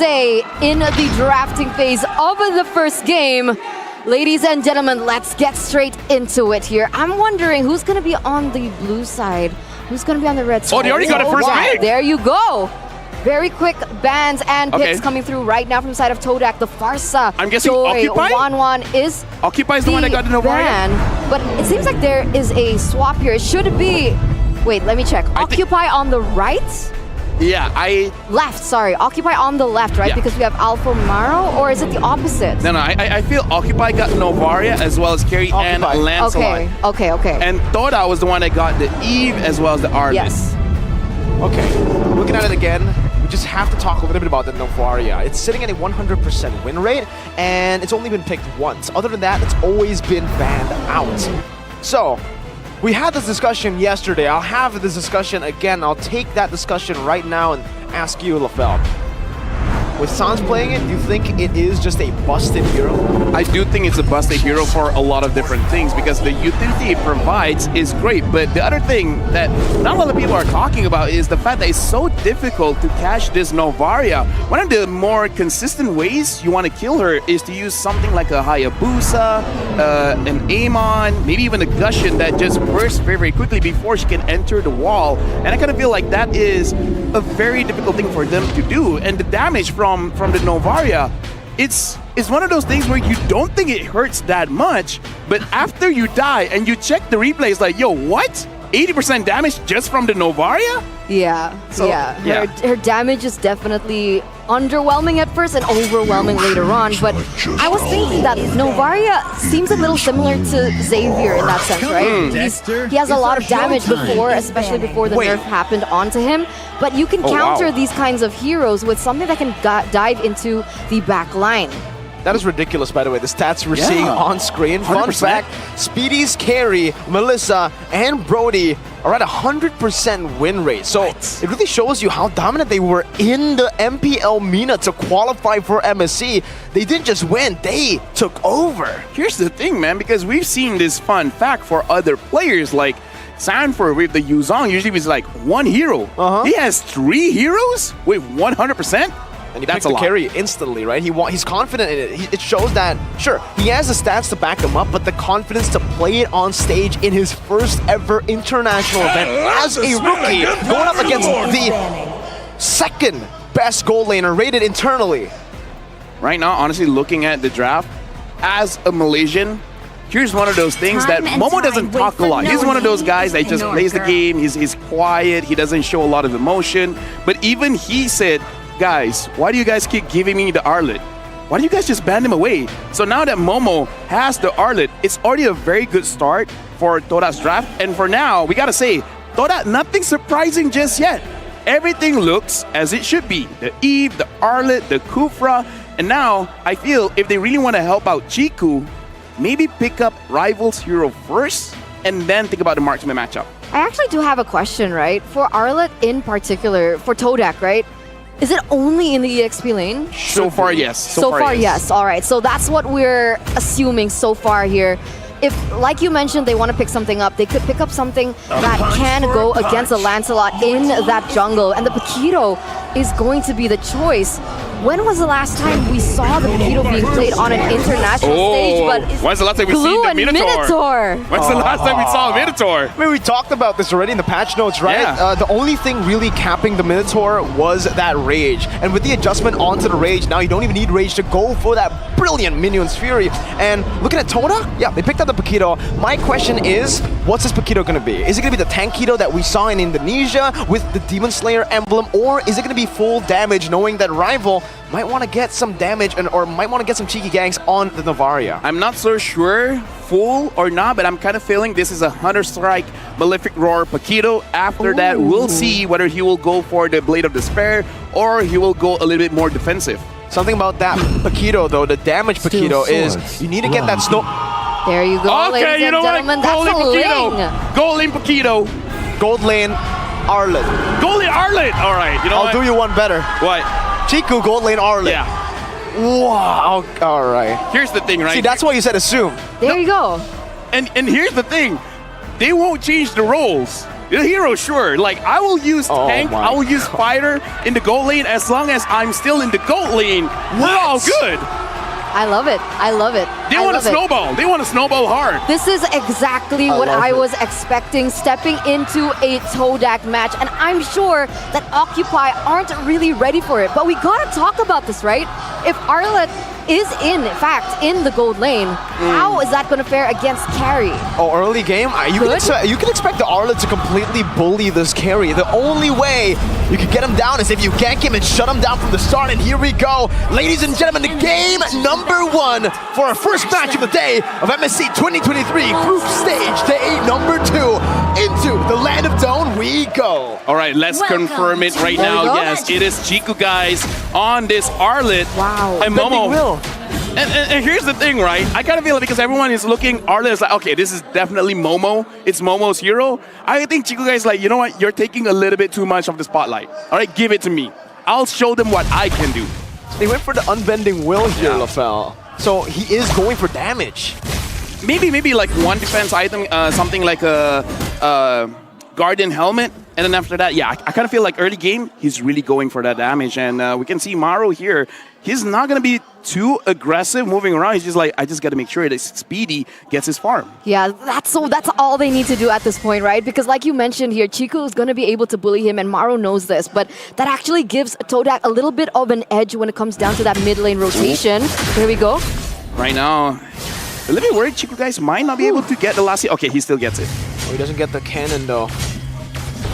say in the drafting phase of the first game. Ladies and gentlemen, let's get straight into it here. I'm wondering who's going to be on the blue side, who's going to be on the red side. Oh, they already got a first pick. There you go. Very quick bans and picks coming through right now from the side of Todak. The Fase, I'm guessing Joy, Occupy? Wan is Occupy is the one that got the ban, but it seems like there is a swap here. It should be... Wait, let me check. Occupy on the right? Yeah, Left, sorry. Occupy on the left, right? Yeah. Because we have Alpha Maro, or is it the opposite? No, I feel Occupy got Novaria as well as Carrie and Lancelot. Okay. And Todak was the one that got the Eve as well as the Armin. Yes. Okay, looking at it again, we just have to talk a little bit about the Novaria. It's sitting at a 100% win rate, and it's only been picked once. Other than that, it's always been banned out. So, we had this discussion yesterday. I'll have this discussion again. I'll take that discussion right now and ask you, LaFell. With Sans playing it, do you think it is just a busted hero? I do think it's a busted hero for a lot of different things because the utility it provides is great. But the other thing that not a lot of people are talking about is the fact that it's so difficult to catch this Novaria. One of the more consistent ways you want to kill her is to use something like a Hayabusa, an Amon, maybe even a Gushin that just bursts very, very quickly before she can enter the wall. And I kind of feel like that is a very difficult thing for them to do. And the damage from the Novaria, it's one of those things where you don't think it hurts that much, but after you die and you check the replay, it's like, yo, what? 80% damage just from the Novaria? Yeah, Her damage is definitely underwhelming at first and overwhelming later on, but I was thinking that Novaria seems a little similar to Xavier in that sense, right? He has a lot of damage before, especially before the nerf happened onto him, but you can counter these kinds of heroes with something that can dive into the back line. That is ridiculous, by the way, the stats we're seeing on screen. 100%. Fun fact, Speedy's Carrie, Melissa, and Brody are at 100% win rate. So it really shows you how dominant they were in the MPL MENA to qualify for MSC. They didn't just win, they took over. Here's the thing, man, because we've seen this fun fact for other players like Sanford with the Yuzong usually was like one hero. He has 3 heroes with 100%. And he picked the carry instantly, right? He's confident in it. It shows that, sure, he has the stats to back him up, but the confidence to play it on stage in his first ever international event as a rookie, going up against the second best gold laner rated internally. Right now, honestly, looking at the draft, as a Malaysian, here's one of those things that Momo doesn't talk a lot. He's one of those guys that just plays the game, he's quiet, he doesn't show a lot of emotion, but even he said, guys, why do you guys keep giving me the Arlet? Why do you guys just ban him away? So now that Momo has the Arlet, it's already a very good start for Todak's draft. And for now, we gotta say, Todak, nothing surprising just yet. Everything looks as it should be. The Eve, the Arlet, the Kufra. And now, I feel if they really want to help out Chiku, maybe pick up Rival's hero first, and then think about the marksman matchup. I actually do have a question, right? For Arlet in particular, for Todak, right? Is it only in the EXP lane? So far, yes. So far, yes. All right. So that's what we're assuming so far here. If, like you mentioned, they want to pick something up, they could pick up something that can go against a Lancelot in that jungle. And the Paquito is going to be the choice. When was the last time we saw the Paquito being played on an international stage? But when's the last time we seen the Minotaur? When's the last time we saw a Minotaur? I mean, we talked about this already in the patch notes, right? Yeah. The only thing really capping the Minotaur was that Rage. And with the adjustment onto the Rage, now you don't even need Rage to go for that brilliant Minion's Fury. And looking at Todak, yeah, they picked up the Paquito. My question is, what's this Paquito going to be? Is it going to be the Tankito that we saw in Indonesia with the Demon Slayer emblem? Or is it going to be full damage, knowing that Rival might want to get some damage or might want to get some cheeky ganks on the Novaria? I'm not so sure, full or not, but I'm kind of feeling this is a Hunter Strike Malefic Roar Paquito. After that, we'll see whether he will go for the Blade of Despair or he will go a little bit more defensive. Something about that Paquito, though, the damage Paquito is you need to get that snow. There you go, okay, ladies you know and gentlemen. what? Gold That's lane a Paquito. Gold lane Paquito. Gold lane Arlet. Gold lane Arlet. All right, you know I'll do you one better. What? Chiku, gold lane Arlet. Yeah. Wow. All right. Here's the thing, right? See, that's why you said assume. There you go. And here's the thing. They won't change the roles. The hero, sure. Like, I will use tank, I will use fighter in the gold lane as long as I'm still in the gold lane. We're all good. I love it. I love it. They want to snowball. They want to snowball hard. This is exactly what I was expecting stepping into a Todak match. And I'm sure that Occupy aren't really ready for it. But we gotta talk about this, right? If Arlet is in fact in the gold lane, how is that going to fare against carry? Oh, early game? You can expect the Arlet to completely bully this carry. The only way you can get him down is if you gank him and shut him down from the start. And here we go. Ladies and gentlemen, the game number 1 for our first match of the day of MSC 2023 Group Stage, day number 2. Into the land of Dawn we go. All right, let's confirm it right now. Yes, it is Chiku, guys, on this Arlet. Wow. And Momo. And here's the thing, right? I kind of feel it because everyone is looking, Arlet is like, okay, this is definitely Momo. It's Momo's hero. I think Chiku guys like, you know what? You're taking a little bit too much of the spotlight. All right, give it to me. I'll show them what I can do. They went for the unbending will here, LaFell. So he is going for damage. Maybe like one defense item, something like a Guardian Helmet. And then after that, yeah, I kind of feel like early game, he's really going for that damage. And we can see Maro here. He's not going to be too aggressive moving around. He's just like, I just got to make sure that Speedy gets his farm. Yeah, that's all they need to do at this point, right? Because like you mentioned here, Chiku is going to be able to bully him, and Maro knows this. But that actually gives Todak a little bit of an edge when it comes down to that mid lane rotation. Here we go. Right now, a little bit worried Chiku guys might not be able to get the last hit. Okay, he still gets it. Oh, he doesn't get the cannon though.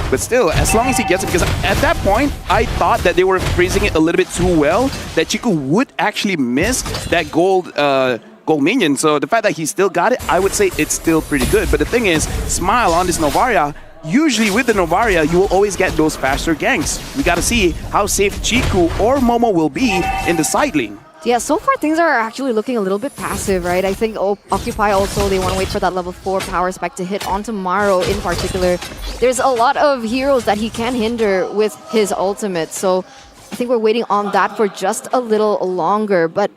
But still, as long as he gets it, because at that point, I thought that they were phrasing it a little bit too well, that Chiku would actually miss that gold minion. So the fact that he still got it, I would say it's still pretty good. But the thing is, Smile on this Novaria, usually with the Novaria, you will always get those faster ganks. We got to see how safe Chiku or Momo will be in the side lane. Yeah, so far things are actually looking a little bit passive, right? I think Occupy also, they want to wait for that level 4 power spec to hit onto Maro in particular. There's a lot of heroes that he can hinder with his ultimate, so I think we're waiting on that for just a little longer. But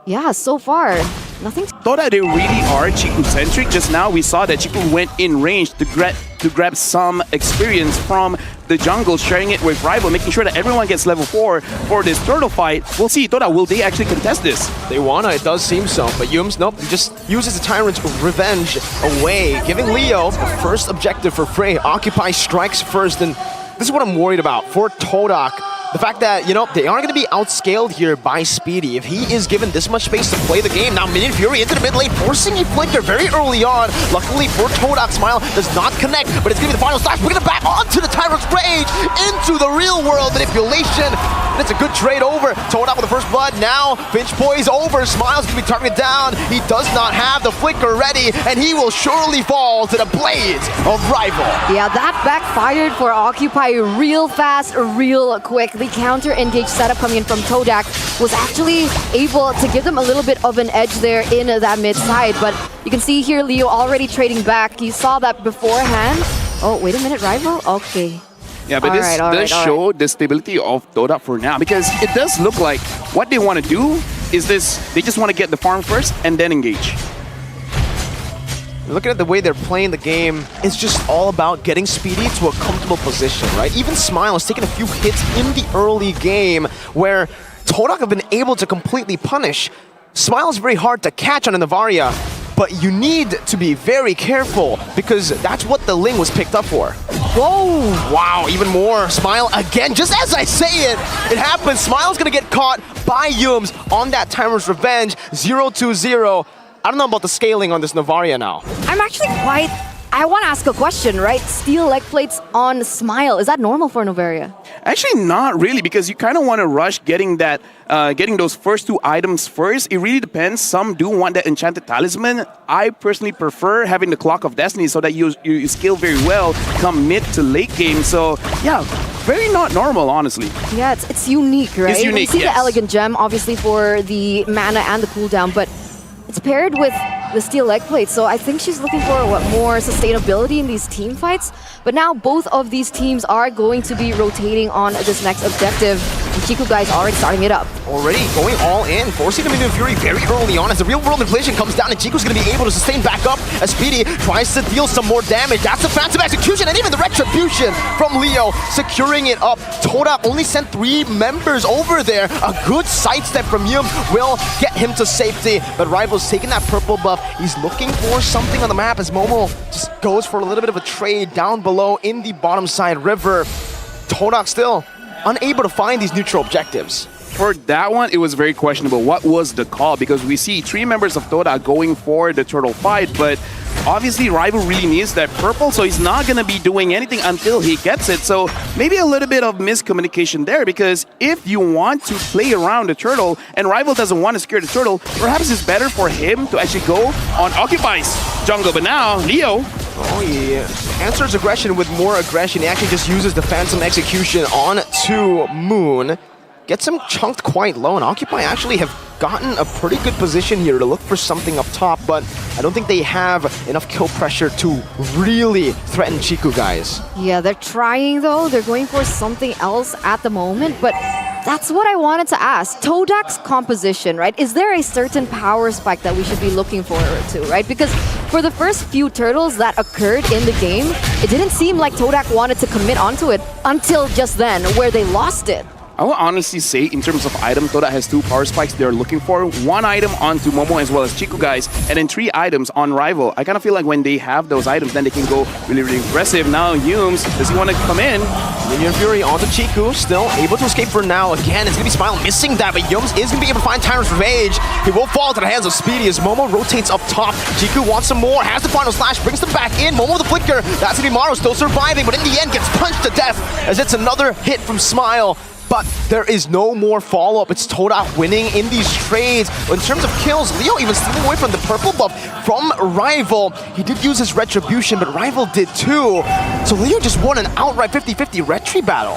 yeah, so far, nothing. Todak, they really are Chiku-centric. Just now we saw that Chiku went in range to grab some experience from the jungle, sharing it with rival, making sure that everyone gets level 4 for this turtle fight. We'll see, Todak, will they actually contest this? They wanna, it does seem so, but Yums, nope, he just uses the Tyrant's Revenge away, giving Leo the first objective for Frey. Occupy strikes first, and this is what I'm worried about for Todak. The fact that, you know, they aren't going to be outscaled here by Speedy. If he is given this much space to play the game, now Minion Fury into the mid lane, forcing a flicker very early on. Luckily for Todak, Smile does not connect, but it's going to be the final slash. We're going to back onto the Tyrant's Rage into the real world manipulation. And it's a good trade over. Todak with the first blood. Now Finch Poise over. Smile's going to be targeted down. He does not have the flicker ready, and he will surely fall to the blades of rival. Yeah, that backfired for Occupy real fast, real quick. The counter-engage setup coming in from Todak was actually able to give them a little bit of an edge there in that mid side. But you can see here Leo already trading back. You saw that beforehand. Oh, wait a minute, rival? Okay. Yeah, but this does show the stability of Todak for now, because it does look like what they want to do is this. They just want to get the farm first and then engage. Looking at the way they're playing the game, it's just all about getting Speedy to a comfortable position, right? Even Smile has taken a few hits in the early game where Todak have been able to completely punish. Smile is very hard to catch on a Novaria, but you need to be very careful because that's what the Ling was picked up for. Whoa! Wow, even more. Smile again, just as I say it, it happens. Smile's gonna get caught by Yums on that Tyrant's Revenge, 0-2-0. I don't know about the scaling on this Novaria now. I'm actually I want to ask a question, right? Steel leg plates on Smile. Is that normal for Novaria? Actually, not really, because you kind of want to rush getting that, getting those first 2 items first. It really depends. Some do want that Enchanted Talisman. I personally prefer having the Clock of Destiny so that you scale very well come mid to late game. So yeah, very not normal, honestly. Yeah, it's unique, right? It's unique, You see the Elegant Gem, obviously, for the mana and the cooldown, but it's paired with the steel leg plate, so I think she's looking for more sustainability in these team fights. But now both of these teams are going to be rotating on this next objective. Chiku guys already starting it up. Already going all in, forcing the Minion Fury very early on as the real world inflation comes down and Chiku's going to be able to sustain back up as Speedy tries to deal some more damage. That's the phantom execution and even the retribution from Leo securing it up. Todak only sent 3 members over there. A good sidestep from Yum will get him to safety, but Rival's taking that purple buff. He's looking for something on the map as Momo just goes for a little bit of a trade down below in the bottom side river. Todak still unable to find these neutral objectives. For that one, it was very questionable. What was the call? Because we see 3 members of Todak going for the turtle fight, but obviously Rival really needs that purple, so he's not going to be doing anything until he gets it. So maybe a little bit of miscommunication there, because if you want to play around the turtle and Rival doesn't want to secure the turtle, perhaps it's better for him to actually go on Occupy's jungle. But now, Leo... Oh, he answers aggression with more aggression. He actually just uses the Phantom Execution on to Moon. Gets him chunked quite low, and Occupy actually have gotten a pretty good position here to look for something up top, but I don't think they have enough kill pressure to really threaten Chiku guys. Yeah, they're trying though. They're going for something else at the moment, but that's what I wanted to ask. Todak's composition, right? Is there a certain power spike that we should be looking forward to, right? Because for the first few turtles that occurred in the game, it didn't seem like Todak wanted to commit onto it until just then, where they lost it. I will honestly say, in terms of item, Todak has 2 power spikes they're looking for. 1 item onto Momo as well as Chiku guys, and then 3 items on Rival. I kind of feel like when they have those items, then they can go really, really aggressive. Now, Yums, does he want to come in? Minion Fury onto Chiku, still able to escape for now. Again, it's going to be Smile missing that, but Yums is going to be able to find Tyrant's Rage. He will fall to the hands of Speedy as Momo rotates up top. Chiku wants some more, has the final slash, brings them back in. Momo the flicker, that's Maru still surviving, but in the end gets punched to death as it's another hit from Smile. But there is no more follow-up. It's Todak winning in these trades. But in terms of kills, Leo even stealing away from the purple buff from Rival. He did use his retribution, but Rival did too. So Leo just won an outright 50-50 retry battle.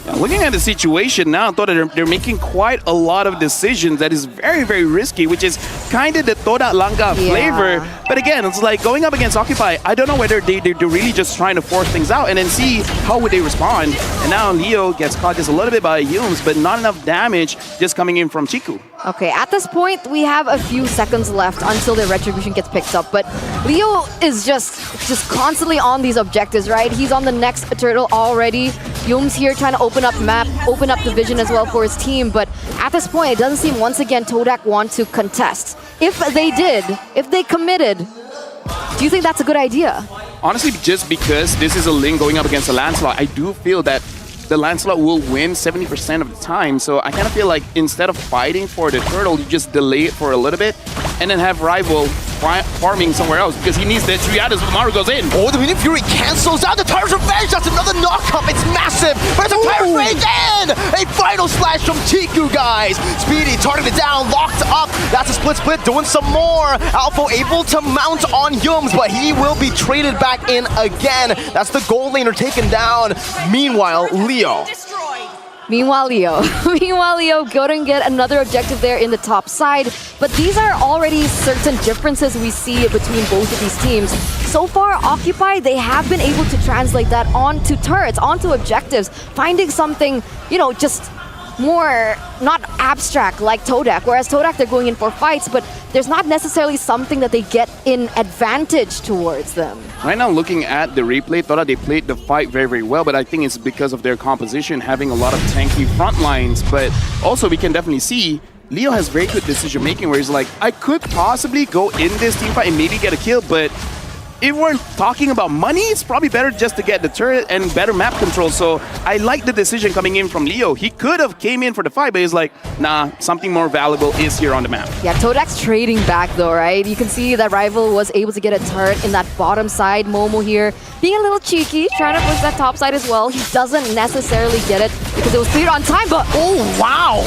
Yeah, looking at the situation now, I thought that they're making quite a lot of decisions that is very, very risky, which is kind of the Todak Langka flavor. But again, it's like going up against Occupy. I don't know whether they're really just trying to force things out and then see how would they respond. And now Leo gets caught just a little bit by Yums, but not enough damage just coming in from Chiku. Okay, at this point, we have a few seconds left until the retribution gets picked up, but Leo is just constantly on these objectives, right? He's on the next turtle already. Yums here trying to open up map, open up the vision as well for his team, but at this point, it doesn't seem once again Todak want to contest. If they did, if they committed, do you think that's a good idea? Honestly, just because this is a Ling going up against a Lancelot, I do feel that the Lancelot will win 70% of the time. So I kind of feel like instead of fighting for the turtle, you just delay it for a little bit and then have Rival farming somewhere else because he needs the 3 items when Maru goes in. Oh, the Minion Fury cancels out the Tyrant's Revenge. That's another knock-up. It's massive, but it's a Tyrant's Rage and a final slash from Chiku, guys. Speedy targeted down, locked up. That's a split, doing some more. Alpha able to mount on Yums, but he will be traded back in again. That's the gold laner taken down. Meanwhile, Leo. Meanwhile, Leo couldn't get another objective there in the top side. But these are already certain differences we see between both of these teams. So far, Occupy, they have been able to translate that onto turrets, onto objectives, finding something, you know, just more not abstract like Todak. Whereas Todak, they're going in for fights, but there's not necessarily something that they get in advantage towards them. Right now, looking at the replay, Todak, they played the fight very, very well, but I think it's because of their composition, having a lot of tanky front lines. But also, we can definitely see Leo has very good decision-making where he's like, I could possibly go in this team fight and maybe get a kill, but if we're talking about money, it's probably better just to get the turret and better map control. So I like the decision coming in from Leo. He could have came in for the fight, but he's like, nah, something more valuable is here on the map. Yeah, Todak's trading back though, right? You can see that Rival was able to get a turret in that bottom side. Momo here being a little cheeky, trying to push that top side as well. He doesn't necessarily get it because it was cleared on time, but oh, wow!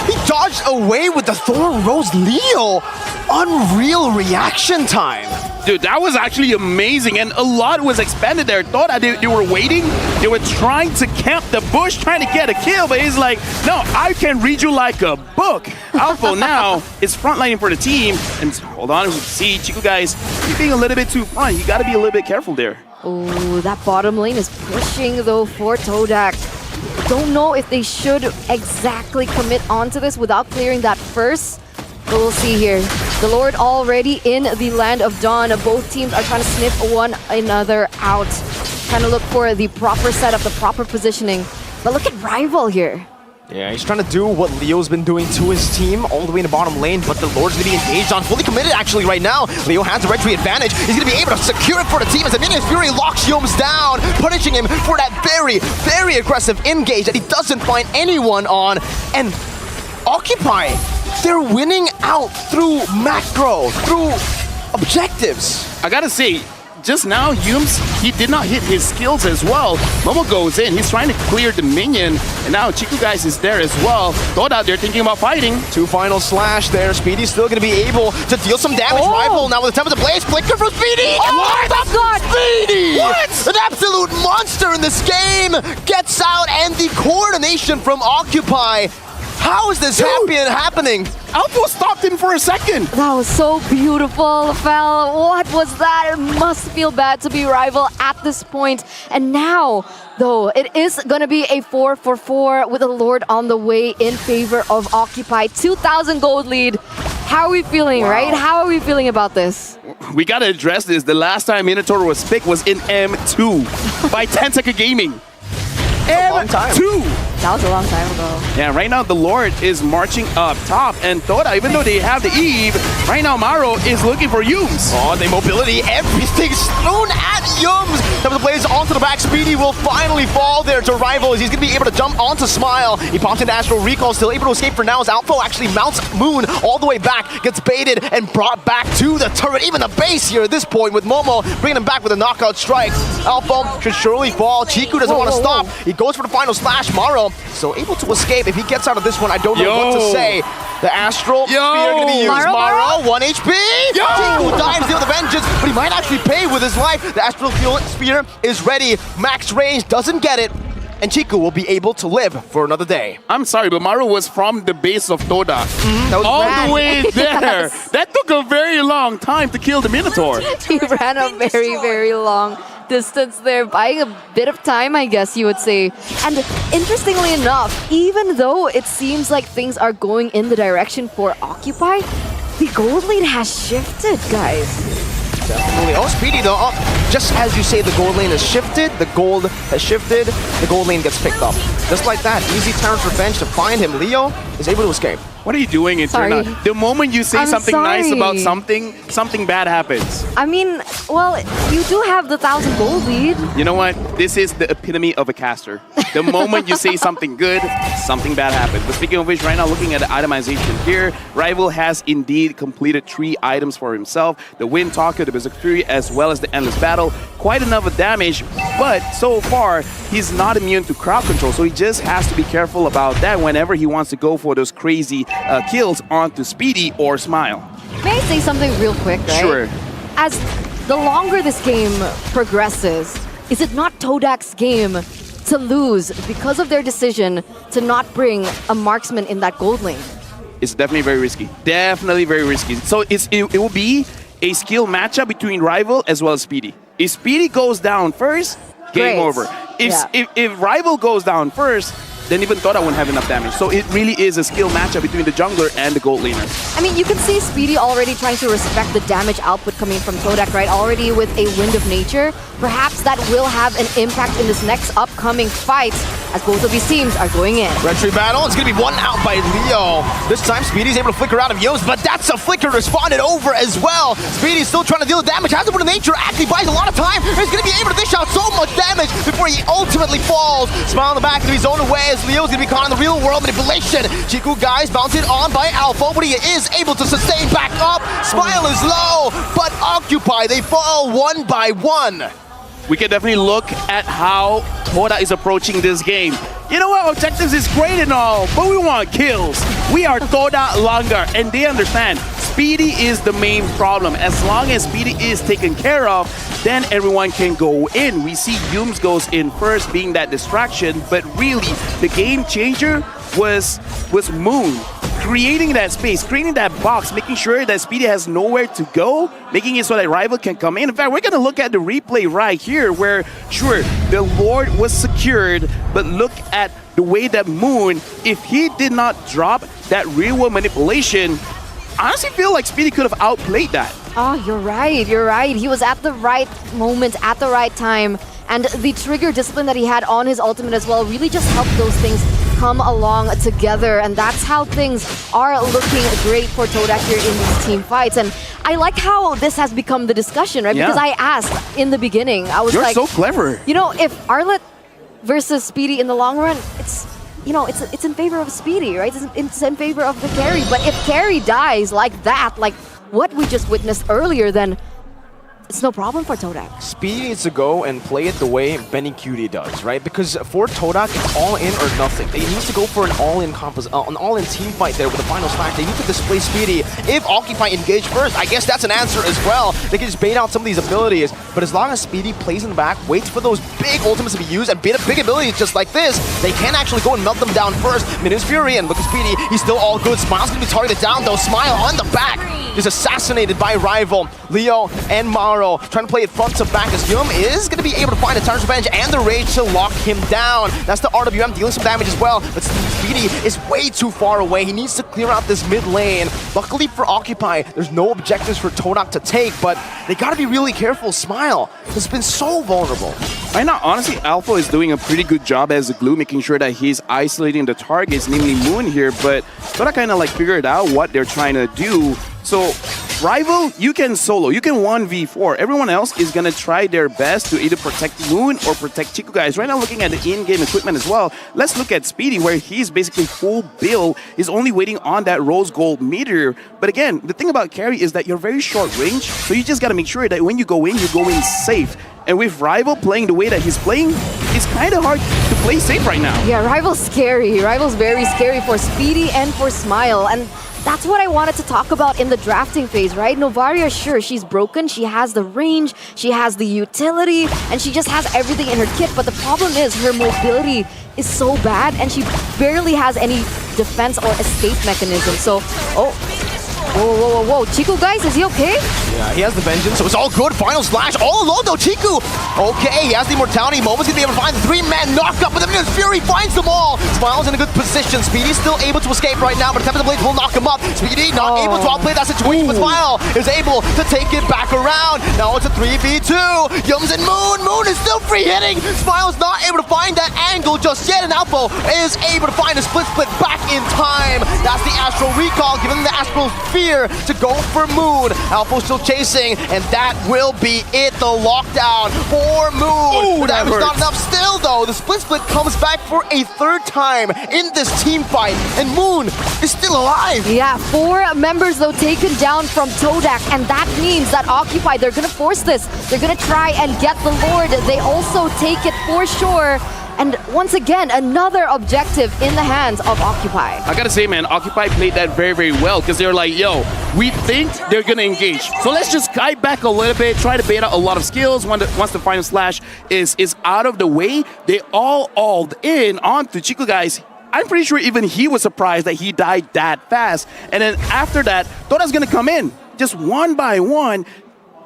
He dodged away with the Thorn Rose. Leo, unreal reaction time. Dude, that was actually amazing, and a lot was expanded there. Thought they were waiting, they were trying to camp the bush, trying to get a kill, but he's like, no, I can read you like a book. Alpha now is frontlining for the team, and hold on, we see Chiku guys, you're being a little bit too front. You gotta be a little bit careful there. oh, that bottom lane is pushing though for Todak. Don't know if they should exactly commit onto this without clearing that first. But we'll see here. The Lord already in the Land of Dawn. Both teams are trying to sniff one another out. Trying to look for the proper setup, the proper positioning. But look at Rival here. Yeah, he's trying to do what Leo's been doing to his team all the way in the bottom lane, but the Lord's going to be engaged on, fully committed actually right now. Leo has the red tree advantage. He's going to be able to secure it for the team as the Minions Fury locks Yums down, punishing him for that very, very aggressive engage that he doesn't find anyone on. And Occupy, they're winning out through macro, through objectives. I gotta say, just now, Yums, he did not hit his skills as well. Momo goes in, he's trying to clear the minion, and now Chiku guys is there as well. Todak, they're thinking about fighting. 2 final slash there. Speedy's still going to be able to deal some damage. Rival now with the Temple of Blaze. Flicker from Speedy! Oh my god! Speedy! What? An absolute monster in this game! Gets out, and the coordination from Occupy. How is this happening? Alpha stopped him for a second. That was so beautiful, Fel. What was that? It must feel bad to be Rival at this point. And now, though, it is going to be a 4-for-4 with a Lord on the way in favor of Occupy. 2,000 gold lead. How are we feeling, right? How are we feeling about this? We gotta address this. The last time Minotaur was picked was in M2 by 10-second gaming. M2! That was a long time ago. Yeah, right now the Lord is marching up top, and Toda, even though they have the Eve, right now Maro is looking for Yums. Oh, the mobility, everything's thrown at Yums. Temple plays onto the back. Speedy will finally fall there to Rival as he's going to be able to jump onto Smile. He pops into Astral Recall, still able to escape for now as Alpha actually mounts Moon all the way back, gets baited and brought back to the turret, even the base here at this point with Momo bringing him back with a knockout strike. Alpha should surely fall. Chiku doesn't want to stop. He goes for the final slash. Maro so able to escape. If he gets out of this one, I don't know what to say. The Astral Spear going to be used. Maro, 1 HP. Chiku dives with a vengeance, but he might actually pay with his life. The Astral Spear is ready. Max range, doesn't get it. And Chiku will be able to live for another day. I'm sorry, but Maro was from the base of Toda. That was all the way there. Yes. That took a very long time to kill the Minotaur. He ran a very, very long distance there, buying a bit of time, I guess you would say. And interestingly enough, even though it seems like things are going in the direction for Occupy, the gold lead has shifted, guys. Definitely. Oh, Speedy though. Oh, just as you say, the gold lane has shifted, the gold has shifted, the gold lane gets picked up. Just like that, easy Terrence revenge to find him. Leo is able to escape. What are you doing, Interna? The moment you say something nice about something bad happens. I mean, well, you do have the 1,000 gold lead. You know what? This is the epitome of a caster. The moment you say something good, something bad happens. But speaking of which, right now, looking at the itemization here, Rival has indeed completed 3 items for himself. The Wind Talker, the Berserk Fury, as well as the Endless Battle. Quite enough of damage, but so far, he's not immune to crowd control, so he just has to be careful about that whenever he wants to go for those crazy kills onto Speedy or Smile. May I say something real quick, right? Sure. As the longer this game progresses, is it not Todak's game to lose because of their decision to not bring a marksman in that gold lane? It's definitely very risky. Definitely very risky. So it will be a skill matchup between Rival as well as Speedy. If Speedy goes down first, game over. If Rival goes down first, then even Toda won't have enough damage. So it really is a skill matchup between the jungler and the gold laner. I mean, you can see Speedy already trying to respect the damage output coming from Todak, right? Already with a Wind of Nature. Perhaps that will have an impact in this next upcoming fight as both of these teams are going in. Red Tree battle, it's going to be one out by Leo. This time Speedy's able to flicker out of Yos, but that's a flicker responded over as well. Speedy's still trying to deal with damage, has a Wind of Nature, actually buys a lot of time. He's going to be able to dish out so much damage before he ultimately falls. Smile on the back of his own away as Leo's going to be caught in the real world manipulation. Chiku guys bounced on by Alpha, but he is able to sustain back up. Smile is low, but Occupy, they fall 1 by 1. We can definitely look at how Toda is approaching this game. You know what? Objectives is great and all, but we want kills. We are Toda Langar, and they understand Speedy is the main problem. As long as Speedy is taken care of, then everyone can go in. We see Yums goes in first, being that distraction, but really, the game changer was Moon. Creating that space, creating that box, making sure that Speedy has nowhere to go, making it so that Rival can come in. In fact, we're going to look at the replay right here where, sure, the Lord was secured, but look at the way that Moon, if he did not drop that real world manipulation, I honestly feel like Speedy could have outplayed that. Oh, you're right. You're right. He was at the right moment, at the right time. And the trigger discipline that he had on his ultimate as well really just helped those things come along together. And that's how things are looking great for Todak here in these team fights. And I like how this has become the discussion, right? Yeah. Because I asked in the beginning, I was You're like, so clever. you know, if Arlet versus Speedy in the long run, it's, you know, it's in favor of Speedy, right? It's in favor of the carry. But if carry dies like that, like what we just witnessed earlier, then it's no problem for Todak. Speedy needs to go and play it the way Benny Cutie does, right? Because for Todak, it's all in or nothing. They need to go for an all-in team fight there with the final slash. They need to display Speedy. If Occupy engage first, I guess that's an answer as well. They can just bait out some of these abilities. But as long as Speedy plays in the back, waits for those big ultimates to be used, and bait up big abilities just like this, they can actually go and melt them down first. Minions Fury, and look at Speedy. He's still all good. Smile's gonna be targeted down though. Smile on the back is assassinated by rival. Leo and Maro trying to play it front to back as Yum is going to be able to find a Tyrant's Revenge and the Rage to lock him down. That's the RWM dealing some damage as well, but Speedy is way too far away. He needs to clear out this mid lane. Luckily for Occupy, there's no objectives for Todak to take, but they got to be really careful. Smile has been so vulnerable. Right now, honestly, Alpha is doing a pretty good job as a glue, making sure that he's isolating the targets, namely Moon here, but Todak kind of like figured out what they're trying to do. So, Rival, you can solo, you can 1v4. Everyone else is gonna try their best to either protect Moon or protect Chiku guys. Right now, looking at the in-game equipment as well, let's look at Speedy, where he's basically full build, is only waiting on that rose gold meteor. But again, the thing about carry is that you're very short range, so you just gotta make sure that when you go in safe. And with Rival playing the way that he's playing, it's kind of hard to play safe right now. Yeah, Rival's scary. Rival's very scary for Speedy and for Smile. And that's what I wanted to talk about in the drafting phase, right? Novaria, sure, she's broken. She has the range, she has the utility, and she just has everything in her kit. But the problem is her mobility is so bad, and she barely has any defense or escape mechanism. So, whoa. Chiku, guys, is he okay? Yeah, he has the vengeance, so it's all good. Final slash, all alone though, Chiku. Okay, he has the immortality. Momo's gonna be able to find the three-man knockup, but the Minions Fury finds them all. Smile's in a good position. Speedy's still able to escape right now, but the Tempest Blade will knock him up. Speedy not able to outplay that situation, but Smile is able to take it back around. Now it's a 3v2. Yums and Moon. Moon is still free hitting. Smile's not able to find that angle just yet, and Alpha is able to find a split back in time. That's the Astral Recall, giving them the Astral Fear to go for Moon. Alpha's still chasing, and that will be it. The lockdown for Moon. Ooh, that was hurts. not enough. Still, though, the split comes back for a third time in this team fight, and Moon is still alive. Yeah, 4 members, though, taken down from Todak, and that means that Occupy, they're going to force this. They're going to try and get the Lord. They also take it for sure. And once again, another objective in the hands of Occupy. I gotta say, man, Occupy played that very, very well, because they're like, yo, we think they're gonna engage. So let's just kite back a little bit, try to bait out a lot of skills. Once the final slash is out of the way, they all in onto Chiku guys. I'm pretty sure even he was surprised that he died that fast. And then after that, Todak's gonna come in, just one by one,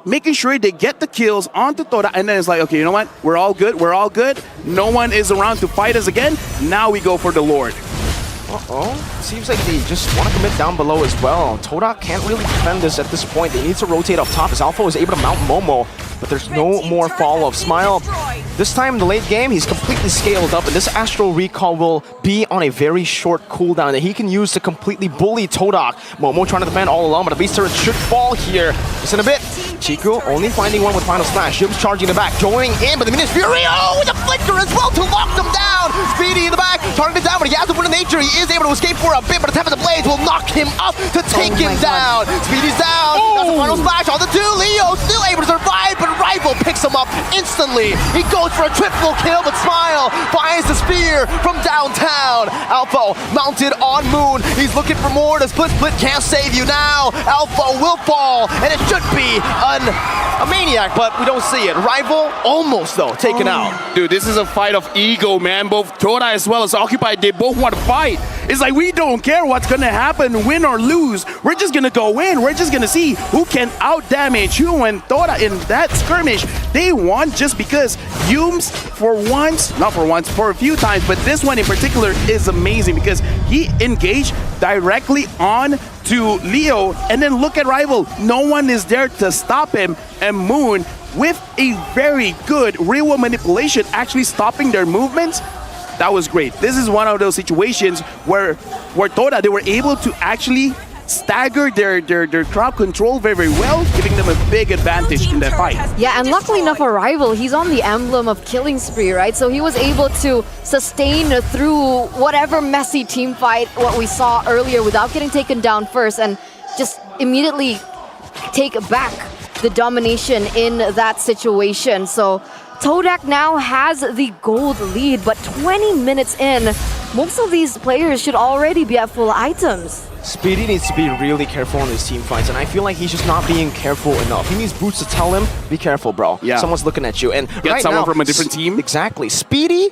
making sure they get the kills onto Todak, and then it's like, okay, you know what? We're all good. No one is around to fight us again. Now we go for the Lord. Seems like they just want to commit down below as well. Todak can't really defend this at this point. They need to rotate up top as Alpha is able to mount Momo, but there's no more follow-up. Smile, this time in the late game, he's completely scaled up, and this Astral Recall will be on a very short cooldown that he can use to completely bully Todak. Momo trying to defend all alone, but the Beast Turret should fall here. Just in a bit. Chiku only finding one with Final Slash. Shim's charging in the back, going in, but the Minions Fury, with a flicker as well to lock them down. Speedy in the back, targeted down, but he has the Wind of Nature. He is able to escape for a bit, but the Tempest of Blades will knock him up to take him down. Speedy's down. That's the Final Splash on the 2. Leo still able to survive, but Rival picks him up instantly. He goes for a triple kill, but Smile finds the spear from downtown. Alpha mounted on Moon. He's looking for more. The split can't save you now. Alpha will fall, and it should be a maniac, but we don't see it. Rival almost, though, taken out. Dude, this is a fight of ego, man. Both Todak as well as Occupy, they both want to fight. It's like, we don't care what's going to happen, win or lose. We're just going to go in. We're just going to see who can out-damage who. And Todak in that skirmish, they won just because Yums, for once, not for once, for a few times, but this one in particular is amazing because he engaged directly on to Leo, and then look at Rival. No one is there to stop him, and Moon, with a very good real-world manipulation, actually stopping their movements. That was great. This is one of those situations where Todak, they were able to actually stagger their crowd control very, very well, giving them a big advantage in that fight. Yeah, and luckily enough for Rival, he's on the emblem of killing spree, right? So he was able to sustain through whatever messy team fight, what we saw earlier, without getting taken down first, and just immediately take back the domination in that situation. So Todak now has the gold lead, but 20 minutes in, most of these players should already be at full items. Speedy needs to be really careful in his team fights, and I feel like he's just not being careful enough. He needs Boots to tell him, be careful, bro. Yeah. Someone's looking at you. And Get right someone now, from a different team. Exactly. Speedy,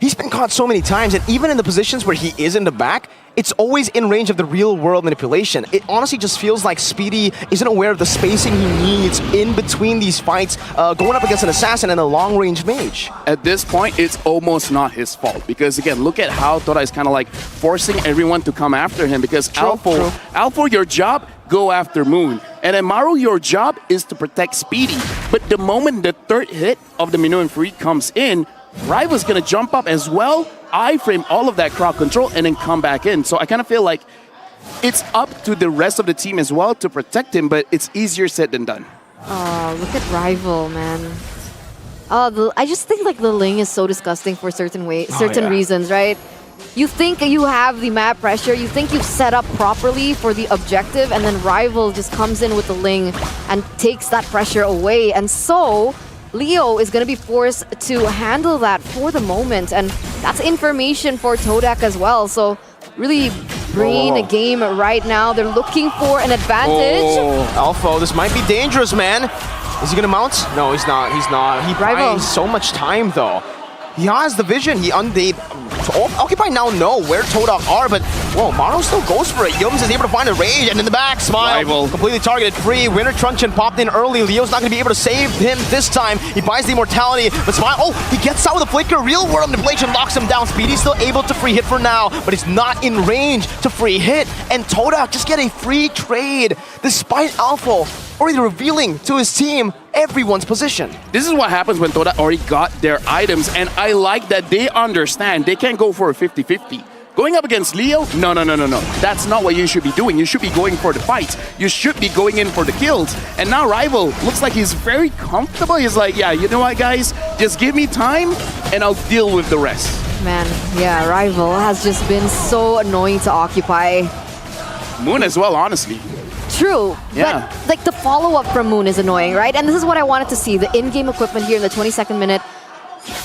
he's been caught so many times, and even in the positions where he is in the back, it's always in range of the real-world manipulation. It honestly just feels like Speedy isn't aware of the spacing he needs in between these fights, going up against an assassin and a long-range mage. At this point, it's almost not his fault because, again, look at how Todak is kind of like forcing everyone to come after him because Alpha, your job, go after Moon. And then Maru, your job is to protect Speedy. But the moment the third hit of the Minoan Free comes in, Rival's going to jump up as well, iframe all of that crowd control, and then come back in. So I kind of feel like it's up to the rest of the team as well to protect him, but it's easier said than done. Oh, look at Rival, man. Oh, I just think like the Ling is so disgusting for certain reasons, right? You think you have the map pressure, you think you've set up properly for the objective, and then Rival just comes in with the Ling and takes that pressure away. And so Leo is going to be forced to handle that for the moment, and that's information for Todak as well. So really bringing a game right now. They're looking for an advantage. Alpha, this might be dangerous, man. Is he going to mount? No, he's not. He's not. He buys so much time, though. He has the vision. Occupy now know where Todak are, but whoa, Maru still goes for it. Yums is able to find a rage, and in the back, Smile completely targeted free. Winter Truncheon popped in early. Leo's not going to be able to save him this time. He buys the immortality, but Smile, he gets out with a flicker. Real world manipulation locks him down. Speedy's still able to free hit for now, but he's not in range to free hit. And Todak just get a free trade, despite Alpha already revealing to his team everyone's position. This is what happens when Todak already got their items, and I like that they understand they can't go for a 50-50. Going up against Leo? No. That's not what you should be doing. You should be going for the fights. You should be going in for the kills. And now Rival looks like he's very comfortable. He's like, yeah, you know what, guys? Just give me time, and I'll deal with the rest. Man, yeah, Rival has just been so annoying to Occupy. Moon as well, honestly. True, yeah. But like the follow-up from Moon is annoying, right? And this is what I wanted to see, the in-game equipment here in the 22nd minute.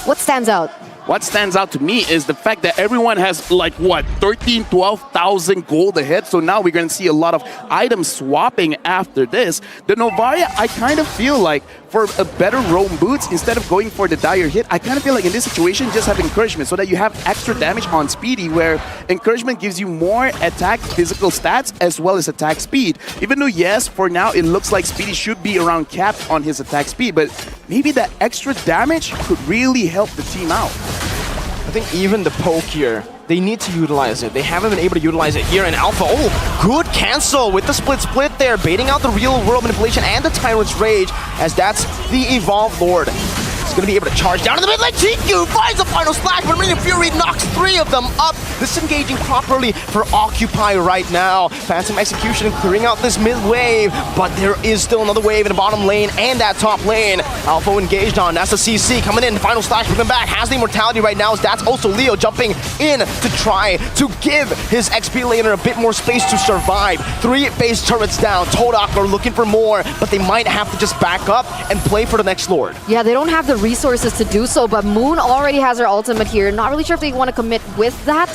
What stands out? What stands out to me is the fact that everyone has like, what, 13, 12,000 gold ahead. So now we're going to see a lot of items swapping after this. The Novaria, I kind of feel like for a better roam boots, instead of going for the dire hit, I kind of feel like in this situation, just have encouragement so that you have extra damage on Speedy, where encouragement gives you more attack physical stats as well as attack speed. Even though, yes, for now, it looks like Speedy should be around capped on his attack speed, but maybe that extra damage could really help the team out. I think even the poke here, they need to utilize it. They haven't been able to utilize it here in Alpha. Oh, good cancel with the split there, baiting out the real world manipulation and the Tyrant's Rage, as that's the Evolved Lord. He's going to be able to charge down in the mid lane. TQ finds the final slash, but Minion Fury knocks 3 of them up. Disengaging properly for Occupy right now. Phantom Execution clearing out this mid wave, but there is still another wave in the bottom lane and that top lane. Alpha engaged on. That's the CC coming in. Final slash moving back. Has the immortality right now. That's also Leo jumping in to try to give his XP laner a bit more space to survive. 3 base turrets down. Todak are looking for more, but they might have to just back up and play for the next Lord. Yeah, they don't have the resources to do so, but Moon already has her ultimate here. Not really sure if they want to commit with that.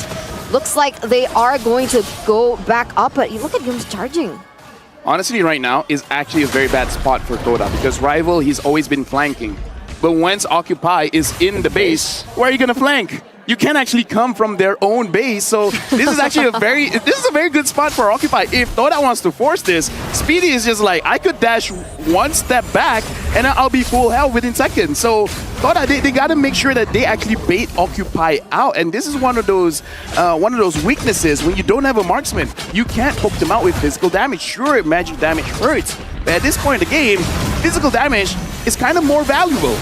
Looks like they are going to go back up, but you look at Yums charging. Honestly, right now is actually a very bad spot for Todak because Rival, he's always been flanking. But once Occupy is in the base, where are you going to flank? you can actually come from their own base. So this is actually a very good spot for Occupy. If Todak wants to force this, Speedy is just like, I could dash one step back and I'll be full health within seconds. So Todak, they got to make sure that they actually bait Occupy out. And this is one of those weaknesses when you don't have a marksman. You can't poke them out with physical damage. Sure, magic damage hurts, but at this point in the game, physical damage is kind of more valuable.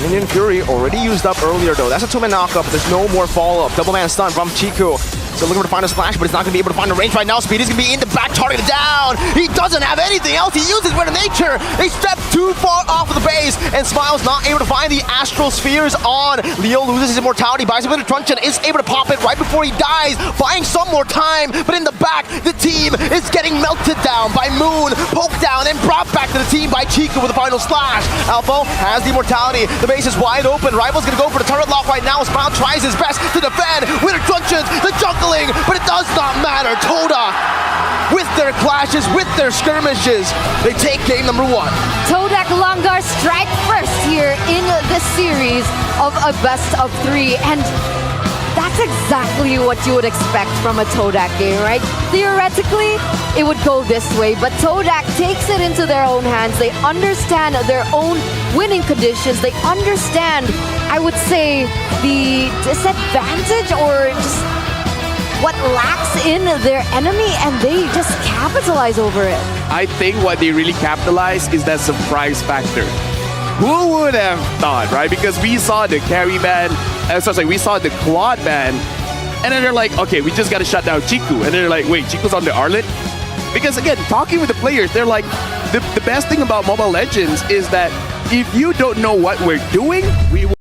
Minion Fury already used up earlier though. That's a 2-man knockup, but there's no more follow-up. Double man stun from Chiku. So looking to find a splash, but he's not going to be able to find a range right now. Speedy's going to be in the back, targeted down. He doesn't have anything else. He uses Word of Nature. They step too far off of the base, and Smile's not able to find the Astral Spheres on. Leo loses his immortality, buys a bit of truncheon, is able to pop it right before he dies, buying some more time. But in the back, the team is getting melted down by Moon, poked down, and brought back to the team by Chiku with a final slash. Alpha has the immortality. The base is wide open. Rival's going to go for the turret lock right now. Smile tries his best to defend with the truncheons, the juggling, but it does not matter. Todak, with their clashes, with their skirmishes, they take game number 1. Todak Longar strike first here in this series of a best of 3, and that's exactly what you would expect from a Todak game, right? Theoretically, it would go this way, but Todak takes it into their own hands. They understand their own winning conditions. They understand, I would say, the disadvantage or just what lacks in their enemy, and they just capitalize over it. I think what they really capitalize is that surprise factor. Who would have thought, right? Because we saw the carry ban, we saw the quad ban, and then they're like, okay, we just got to shut down Chiku. And then they're like, wait, Chiku's on the Arlet? Because again, talking with the players, they're like, the best thing about Mobile Legends is that if you don't know what we're doing, we will